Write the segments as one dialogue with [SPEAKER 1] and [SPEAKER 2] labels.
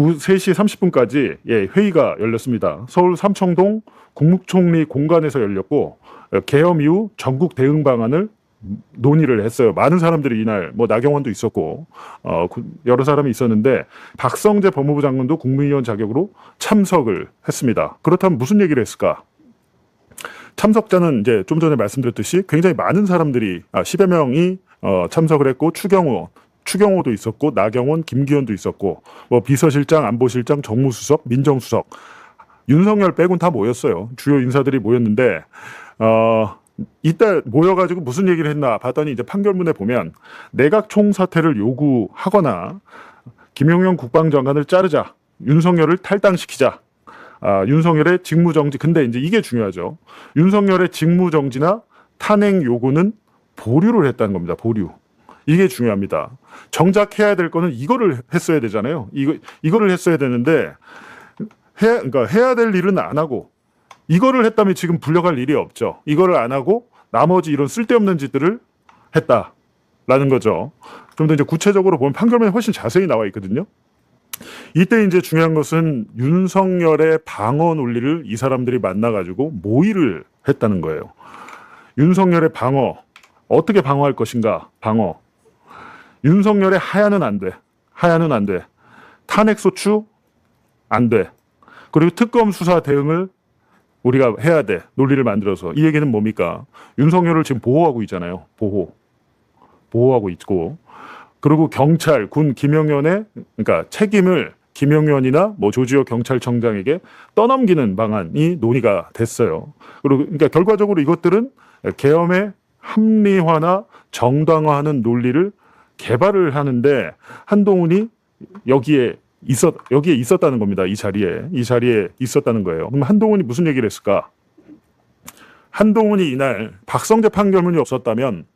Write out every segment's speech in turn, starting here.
[SPEAKER 1] 오후 3시 30분까지 회의가 열렸습니다. 서울 삼청동 국무총리 공간에서 열렸고 계엄 이후 전국 대응 방안을 논의를 했어요. 많은 사람들이 이날 나경원도 있었고 여러 사람이 있었는데 박성재 법무부 장관도 국무위원 자격으로 참석을 했습니다. 그렇다면 무슨 얘기를 했을까? 참석자는 이제 좀 전에 말씀드렸듯이 굉장히 많은 사람들이 10여 명이 참석을 했고 추경호도 있었고 나경원, 김기현도 있었고 비서실장, 안보실장, 정무수석, 민정수석, 윤석열 빼곤 다 모였어요. 주요 인사들이 모였는데 이때 모여가지고 무슨 얘기를 했나 봤더니 이제 판결문에 보면 내각 총사퇴를 요구하거나 김용현 국방장관을 자르자, 윤석열을 탈당시키자, 윤석열의 직무정지. 근데 이제 이게 중요하죠. 윤석열의 직무정지나 탄핵 요구는 보류를 했다는 겁니다. 보류. 이게 중요합니다. 정작 해야 될 거는 이거를 했어야 되잖아요. 이거를 했어야 되는데 그러니까 해야 될 일은 안 하고 이거를 했다면 지금 불려갈 일이 없죠. 이거를 안 하고 나머지 이런 쓸데없는 짓들을 했다라는 거죠. 좀 더 이제 구체적으로 보면 판결문에 훨씬 자세히 나와 있거든요. 이때 이제 중요한 것은 윤석열의 방어 논리를 이 사람들이 만나가지고 모의를 했다는 거예요. 윤석열의 방어, 어떻게 방어할 것인가? 방어. 윤석열의 하야는 안 돼. 하야는 안 돼. 탄핵소추 안 돼. 그리고 특검 수사 대응을 우리가 해야 돼. 논리를 만들어서. 이 얘기는 뭡니까? 윤석열을 지금 보호하고 있잖아요. 보호하고 있고. 그리고 경찰, 군, 김용현의 그러니까 책임을 김용현이나 조지호 경찰청장에게 떠넘기는 방안이 논의가 됐어요. 그리고 그러니까 결과적으로 이것들은 계엄의 합리화나 정당화하는 논리를 개발을 하는데 한동훈이 여기에 있었다는 겁니다. 이 자리에 있었다는 거예요. 그럼 한동훈이 무슨 얘기를 했을까? 한동훈이 이날 박성재 판결문이 없었다면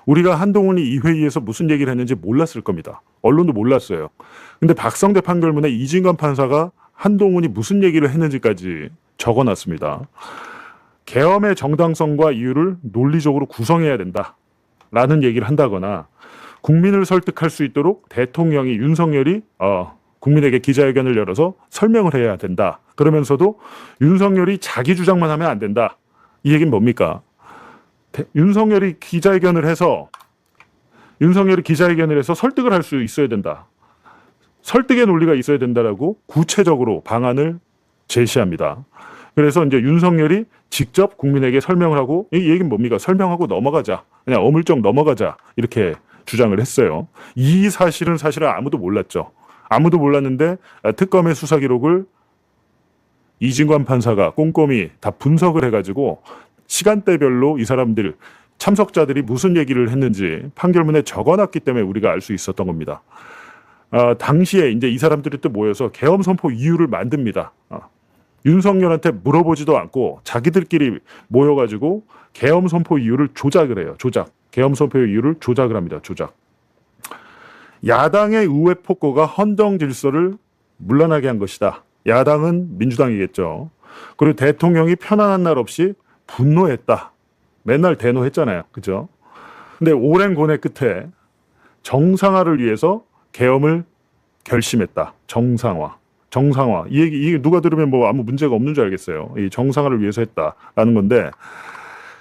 [SPEAKER 1] 우리가 한동훈이 이 회의에서 무슨 얘기를 했는지 몰랐을 겁니다. 언론도 몰랐어요. 근데 박성재 판결문에 이진관 판사가 한동훈이 무슨 얘기를 했는지까지 적어놨습니다. 계엄의 정당성과 이유를 논리적으로 구성해야 된다라는 얘기를 한다거나 국민을 설득할 수 있도록 대통령이 윤석열이 국민에게 기자회견을 열어서 설명을 해야 된다. 그러면서도 윤석열이 자기 주장만 하면 안 된다. 이 얘기는 뭡니까? 윤석열이 기자회견을 해서 설득을 할 수 있어야 된다. 설득의 논리가 있어야 된다라고 구체적으로 방안을 제시합니다. 그래서 이제 윤석열이 직접 국민에게 설명을 하고 이 얘기는 뭡니까? 설명하고 넘어가자. 그냥 어물쩍 넘어가자. 이렇게 주장을 했어요. 이 사실은 아무도 몰랐죠. 아무도 몰랐는데 특검의 수사 기록을 이진관 판사가 꼼꼼히 다 분석을 해가지고 시간대별로 이 사람들 참석자들이 무슨 얘기를 했는지 판결문에 적어놨기 때문에 우리가 알 수 있었던 겁니다. 당시에 이제 이 사람들이 또 모여서 계엄 선포 이유를 만듭니다. 윤석열한테 물어보지도 않고 자기들끼리 모여가지고 계엄 선포 이유를 조작을 해요. 계엄 선포 이유를 조작을 합니다. 야당의 의회 폭거가 헌정 질서를 문란하게 한 것이다. 야당은 민주당이겠죠. 그리고 대통령이 편안한 날 없이 분노했다. 맨날 대노했잖아요. 그죠? 근데 오랜 고뇌 끝에 정상화를 위해서 계엄을 결심했다. 정상화. 이 얘기 누가 들으면 아무 문제가 없는 줄 알겠어요. 이 정상화를 위해서 했다라는 건데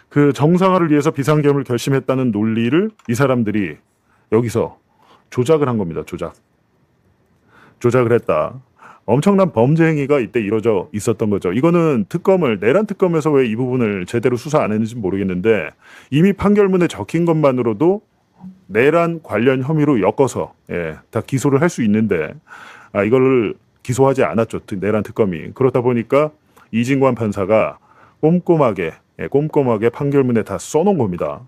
[SPEAKER 1] 그 정상화를 위해서 비상계엄을 결심했다는 논리를 이 사람들이 여기서 조작을 한 겁니다. 조작을 했다. 엄청난 범죄 행위가 이때 이루어져 있었던 거죠. 이거는 내란 특검에서 왜 이 부분을 제대로 수사 안 했는지 모르겠는데 이미 판결문에 적힌 것만으로도 내란 관련 혐의로 엮어서 다 기소를 할 수 있는데 이걸 기소하지 않았죠. 내란 특검이. 그렇다 보니까 이진관 판사가 꼼꼼하게 판결문에 다 써놓은 겁니다.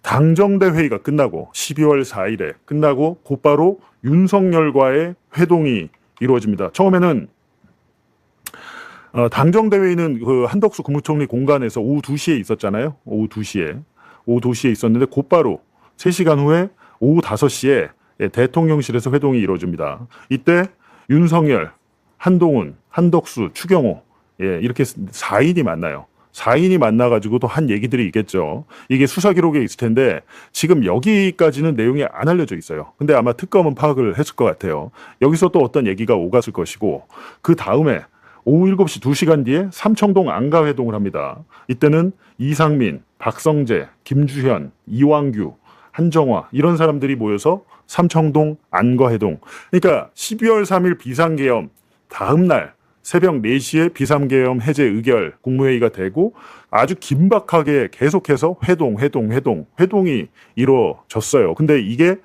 [SPEAKER 1] 당정대 회의가 끝나고 12월 4일에 끝나고 곧바로 윤석열과의 회동이 이루어집니다. 처음에는 당정대 회의는 그 한덕수 국무총리 공간에서 오후 2시에 있었잖아요. 오후 2시에 있었는데 곧바로 3시간 후에 오후 5시에 대통령실에서 회동이 이루어집니다. 이때 윤석열, 한동훈, 한덕수, 추경호 이렇게 4인이 만나요. 4인이 만나가지고 또 한 얘기들이 있겠죠. 이게 수사 기록에 있을 텐데 지금 여기까지는 내용이 안 알려져 있어요. 근데 아마 특검은 파악을 했을 것 같아요. 여기서 또 어떤 얘기가 오갔을 것이고 그 다음에 오후 7시 2시간 뒤에 삼청동 안가회동을 합니다. 이때는 이상민, 박성재, 김주현, 이왕규, 한정화 이런 사람들이 모여서 삼청동 안가회동. 그러니까 12월 3일 비상계엄 다음 날 새벽 4시에 비상계엄 해제 의결 국무회의가 되고 아주 긴박하게 계속해서 회동이 이루어졌어요. 근데 이게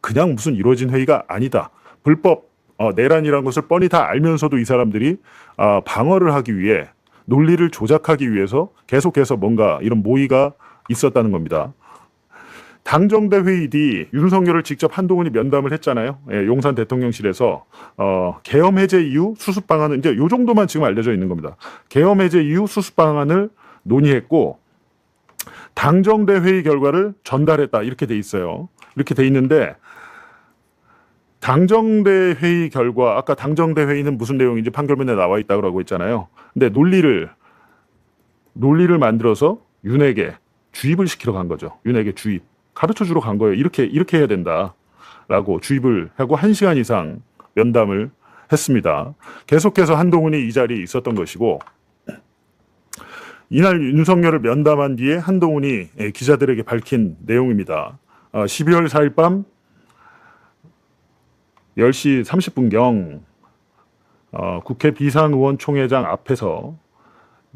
[SPEAKER 1] 그냥 무슨 이루어진 회의가 아니다. 불법 내란이라는 것을 뻔히 다 알면서도 이 사람들이 방어를 하기 위해 논리를 조작하기 위해서 계속해서 뭔가 이런 모의가 있었다는 겁니다. 당정대 회의 뒤 윤석열을 직접 한동훈이 면담을 했잖아요. 예, 용산 대통령실에서 계엄 해제 이후 수습 방안은 이제 요 정도만 지금 알려져 있는 겁니다. 계엄 해제 이후 수습 방안을 논의했고 당정대 회의 결과를 전달했다 이렇게 돼 있어요. 이렇게 돼 있는데 당정대 회의 결과 아까 당정대 회의는 무슨 내용인지 판결문에 나와 있다고 했잖아요. 근데 논리를 만들어서 윤에게 주입을 시키러 간 거죠. 윤에게 주입. 가르쳐 주러 간 거예요. 이렇게 해야 된다라고 주입을 하고 1시간 이상 면담을 했습니다. 계속해서 한동훈이 이 자리에 있었던 것이고 이날 윤석열을 면담한 뒤에 한동훈이 기자들에게 밝힌 내용입니다. 12월 4일 밤 10시 30분경 국회 비상의원총회장 앞에서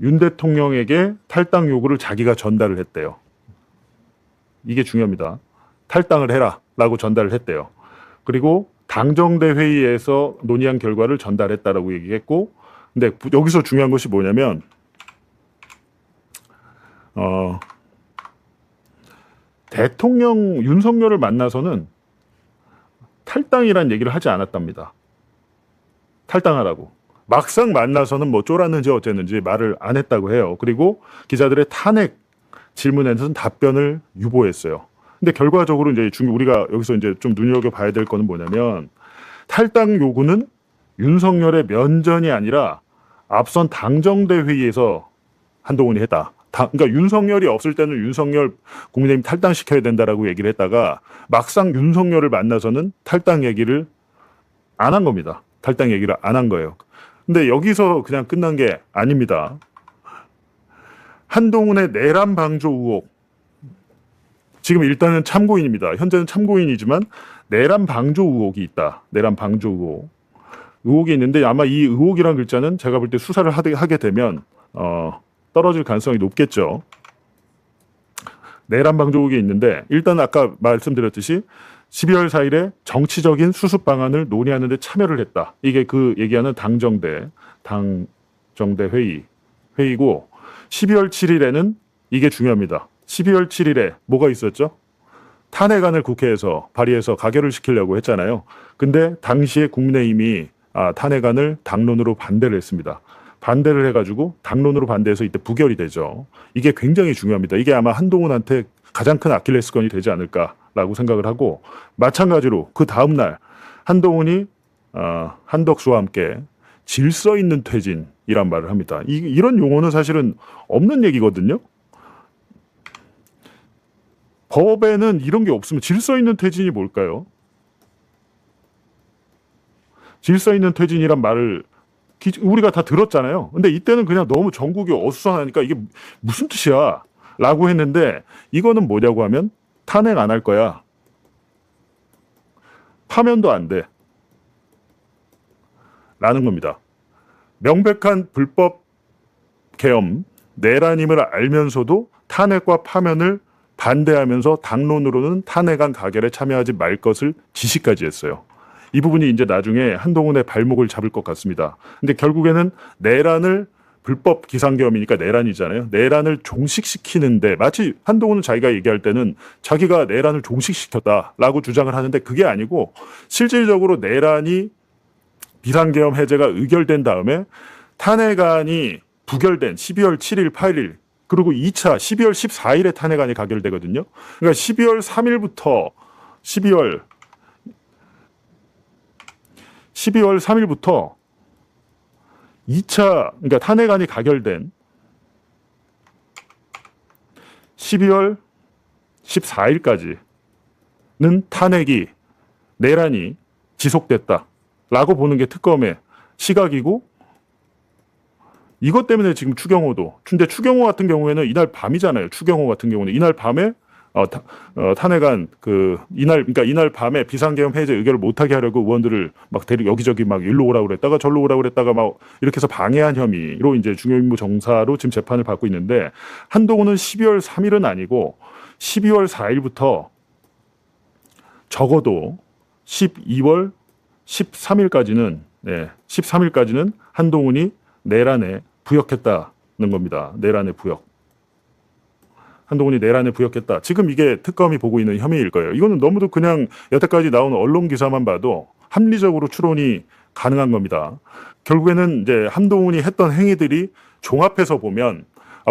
[SPEAKER 1] 윤 대통령에게 탈당 요구를 자기가 전달을 했대요. 이게 중요합니다. 탈당을 해라 라고 전달을 했대요. 그리고 당정대 회의에서 논의한 결과를 전달했다라고 얘기했고 근데 여기서 중요한 것이 뭐냐면 대통령 윤석열을 만나서는 탈당이란 얘기를 하지 않았답니다. 탈당하라고. 막상 만나서는 뭐 쫄았는지 어쨌는지 말을 안 했다고 해요. 그리고 기자들의 탄핵 질문에서는 답변을 유보했어요. 근데 결과적으로 이제 우리가 여기서 이제 좀 눈여겨봐야 될 거는 뭐냐면 탈당 요구는 윤석열의 면전이 아니라 앞선 당정대 회의에서 한동훈이 했다. 그러니까 윤석열이 없을 때는 윤석열 국민의힘 탈당시켜야 된다라고 얘기를 했다가 막상 윤석열을 만나서는 탈당 얘기를 안 한 겁니다. 탈당 얘기를 안 한 거예요. 근데 여기서 그냥 끝난 게 아닙니다. 한동훈의 내란 방조 의혹. 지금 일단은 참고인입니다. 현재는 참고인이지만 내란 방조 의혹이 있다. 내란 방조 의혹. 의혹이 있는데 아마 이 의혹이라는 글자는 제가 볼 때 수사를 하게 되면 떨어질 가능성이 높겠죠. 내란 방조 의혹이 있는데 일단 아까 말씀드렸듯이 12월 4일에 정치적인 수습 방안을 논의하는 데 참여를 했다. 이게 그 얘기하는 당정대 회의고 12월 7일에는 이게 중요합니다. 12월 7일에 뭐가 있었죠? 탄핵안을 국회에서 발의해서 가결을 시키려고 했잖아요. 근데 당시에 국민의힘이 탄핵안을 당론으로 반대를 했습니다. 반대를 해가지고 당론으로 반대해서 이때 부결이 되죠. 이게 굉장히 중요합니다. 이게 아마 한동훈한테 가장 큰 아킬레스건이 되지 않을까라고 생각을 하고 마찬가지로 그 다음날 한동훈이 한덕수와 함께 질서 있는 퇴진이란 말을 합니다. 이런 용어는 사실은 없는 얘기거든요. 법에는 이런 게 없으면 질서 있는 퇴진이 뭘까요? 질서 있는 퇴진이란 말을 우리가 다 들었잖아요. 근데 이때는 그냥 너무 전국이 어수선하니까 이게 무슨 뜻이야? 라고 했는데 이거는 뭐냐고 하면 탄핵 안 할 거야. 파면도 안 돼. 라는 겁니다. 명백한 불법 계엄, 내란임을 알면서도 탄핵과 파면을 반대하면서 당론으로는 탄핵안 가결에 참여하지 말 것을 지시까지 했어요. 이 부분이 이제 나중에 한동훈의 발목을 잡을 것 같습니다. 근데 결국에는 내란을 불법 기상계엄이니까 내란이잖아요. 내란을 종식시키는데 마치 한동훈은 자기가 얘기할 때는 자기가 내란을 종식시켰다라고 주장을 하는데 그게 아니고 실질적으로 내란이 비상계엄 해제가 의결된 다음에 탄핵안이 부결된 12월 7일, 8일 그리고 2차 12월 14일에 탄핵안이 가결되거든요. 그러니까 12월 3일부터 12월 3일부터 2차 그러니까 탄핵안이 가결된 12월 14일까지는 탄핵이 내란이 지속됐다라고 보는 게 특검의 시각이고, 이것 때문에 지금 추경호도, 근데 추경호 같은 경우에는 이날 밤이잖아요. 추경호 같은 경우는 이날 밤에 탄핵안 그러니까 이날 밤에 비상계엄 해제 의결을 못하게 하려고 의원들을 막 여기저기 막 일로 오라고 그랬다가 절로 오라고 그랬다가 막 이렇게 해서 방해한 혐의로 이제 중요임무 정사로 지금 재판을 받고 있는데, 한동훈은 12월 3일은 아니고 12월 4일부터 적어도 12월 13일까지는 13일까지는 한동훈이 내란에 부역했다는 겁니다. 내란에 부역. 한동훈이 내란에 부역했다. 지금 이게 특검이 보고 있는 혐의일 거예요. 이거는 너무도 그냥 여태까지 나온 언론 기사만 봐도 합리적으로 추론이 가능한 겁니다. 결국에는 이제 한동훈이 했던 행위들이 종합해서 보면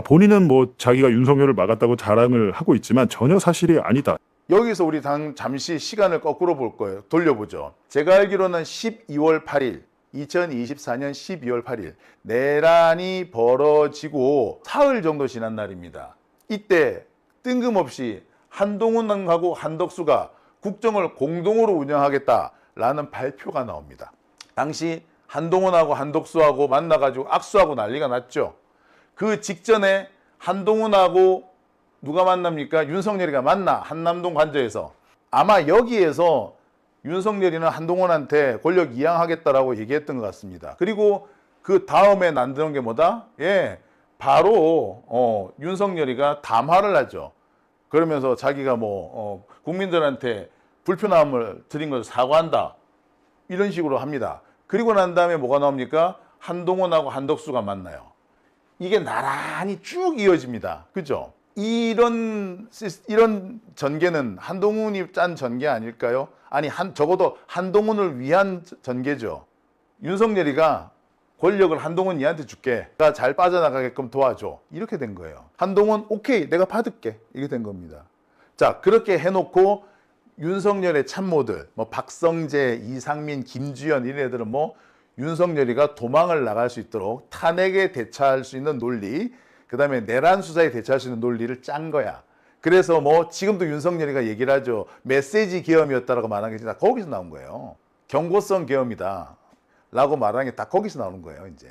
[SPEAKER 1] 본인은 뭐 자기가 윤석열을 막았다고 자랑을 하고 있지만 전혀 사실이 아니다.
[SPEAKER 2] 여기서 우리 잠시 시간을 거꾸로 볼 거예요. 돌려보죠. 제가 알기로는 12월 8일, 2024년 12월 8일 내란이 벌어지고 사흘 정도 지난 날입니다. 이때 뜬금없이 한동훈하고 한덕수가 국정을 공동으로 운영하겠다라는 발표가 나옵니다. 당시 한동훈하고 한덕수하고 만나가지고 악수하고 난리가 났죠. 그 직전에 한동훈하고 누가 만납니까? 윤석열이가 만나, 한남동 관저에서. 아마 여기에서 윤석열이는 한동훈한테 권력 이양하겠다라고 얘기했던 것 같습니다. 그리고 그 다음에 난드는 게 뭐다? 바로 윤석열이가 담화를 하죠. 그러면서 자기가 국민들한테 불편함을 드린 것을 사과한다, 이런 식으로 합니다. 그리고 난 다음에 뭐가 나옵니까? 한동훈하고 한덕수가 만나요. 이게 나란히 쭉 이어집니다. 그죠? 이런 전개는 한동훈이 짠 전개 아닐까요? 아니, 적어도 한동훈을 위한 전개죠. 윤석열이가 권력을 한동훈 니한테 줄게, 내가 잘 빠져나가게끔 도와줘, 이렇게 된 거예요. 한동훈 오케이, 내가 받을게, 이렇게 된 겁니다. 자, 그렇게 해놓고 윤석열의 참모들, 박성재, 이상민, 김주현 이런 애들은 윤석열이가 도망을 나갈 수 있도록 탄핵에 대처할 수 있는 논리, 그 다음에 내란 수사에 대처할 수 있는 논리를 짠 거야. 그래서 지금도 윤석열이가 얘기를 하죠. 메시지 계엄이었다라고 말하는 게 다 거기서 나온 거예요. 경고성 계엄이다 라고 말하는 게 다 거기서 나오는 거예요. 이제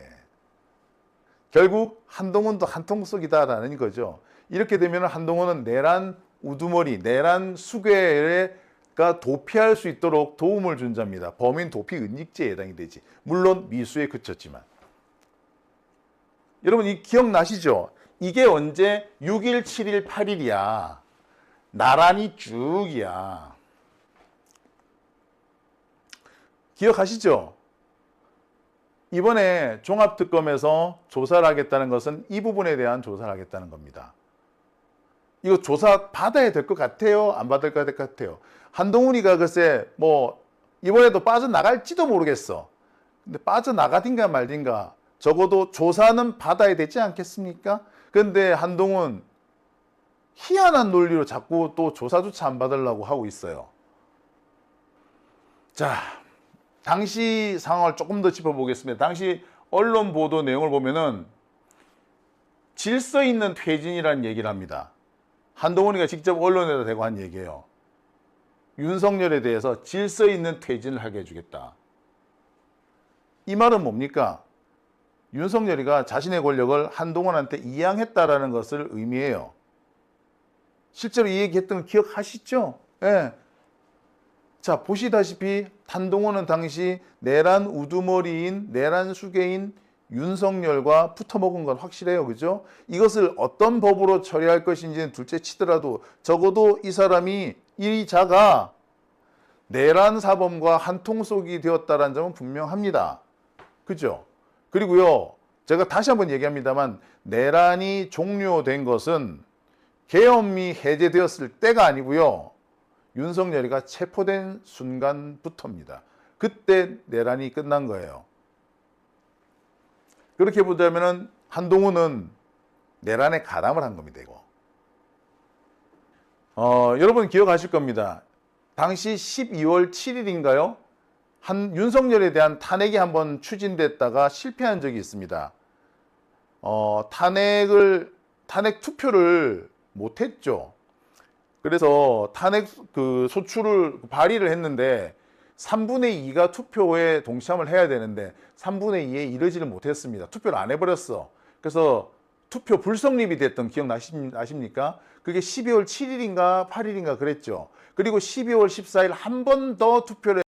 [SPEAKER 2] 결국 한동훈도 한통속이다라는 거죠. 이렇게 되면 한동훈은 내란 우두머리, 내란 수괴가 도피할 수 있도록 도움을 준 자입니다. 범인 도피 은닉죄에 해당이 되지. 물론 미수에 그쳤지만. 여러분, 이 기억나시죠? 이게 언제? 6일, 7일, 8일이야. 나란히 쭉이야. 기억하시죠? 이번에 종합특검에서 조사를 하겠다는 것은 이 부분에 대한 조사를 하겠다는 겁니다. 이거 조사 받아야 될 것 같아요? 안 받을 것 같아요? 한동훈이가 글쎄 이번에도 빠져나갈지도 모르겠어. 근데 빠져나가든가 말든가 적어도 조사는 받아야 되지 않겠습니까? 근데 한동훈 희한한 논리로 자꾸 또 조사조차 안 받으려고 하고 있어요. 자, 당시 상황을 조금 더 짚어보겠습니다. 당시 언론 보도 내용을 보면은 질서 있는 퇴진이라는 얘기를 합니다. 한동훈이가 직접 언론에다 대고 한 얘기예요. 윤석열에 대해서 질서 있는 퇴진을 하게 해주겠다. 이 말은 뭡니까? 윤석열이가 자신의 권력을 한동훈한테 이양했다라는 것을 의미해요. 실제로 이 얘기했던 거 기억하시죠? 예. 자, 보시다시피 한동훈은 당시 내란 우두머리인, 내란 수괴인 윤석열과 붙어먹은 건 확실해요. 그죠? 이것을 어떤 법으로 처리할 것인지는 둘째 치더라도 적어도 이 사람이 이 자가 내란 사범과 한통속이 되었다는 점은 분명합니다. 그죠? 그리고요, 제가 다시 한번 얘기합니다만 내란이 종료된 것은 계엄이 해제되었을 때가 아니고요, 윤석열이가 체포된 순간부터입니다. 그때 내란이 끝난 거예요. 그렇게 보자면 한동훈은 내란에 가담을 한 겁니다. 이거. 여러분 기억하실 겁니다. 당시 12월 7일인가요? 윤석열에 대한 탄핵이 한번 추진됐다가 실패한 적이 있습니다. 탄핵 투표를 못했죠. 그래서 탄핵 그 소추를 발의를 했는데 3분의 2가 투표에 동참을 해야 되는데 3분의 2에 이르지를 못했습니다. 투표를 안 해버렸어. 그래서 투표 불성립이 됐던 기억나십니까? 그게 12월 7일인가 8일인가 그랬죠. 그리고 12월 14일 한 번 더 투표를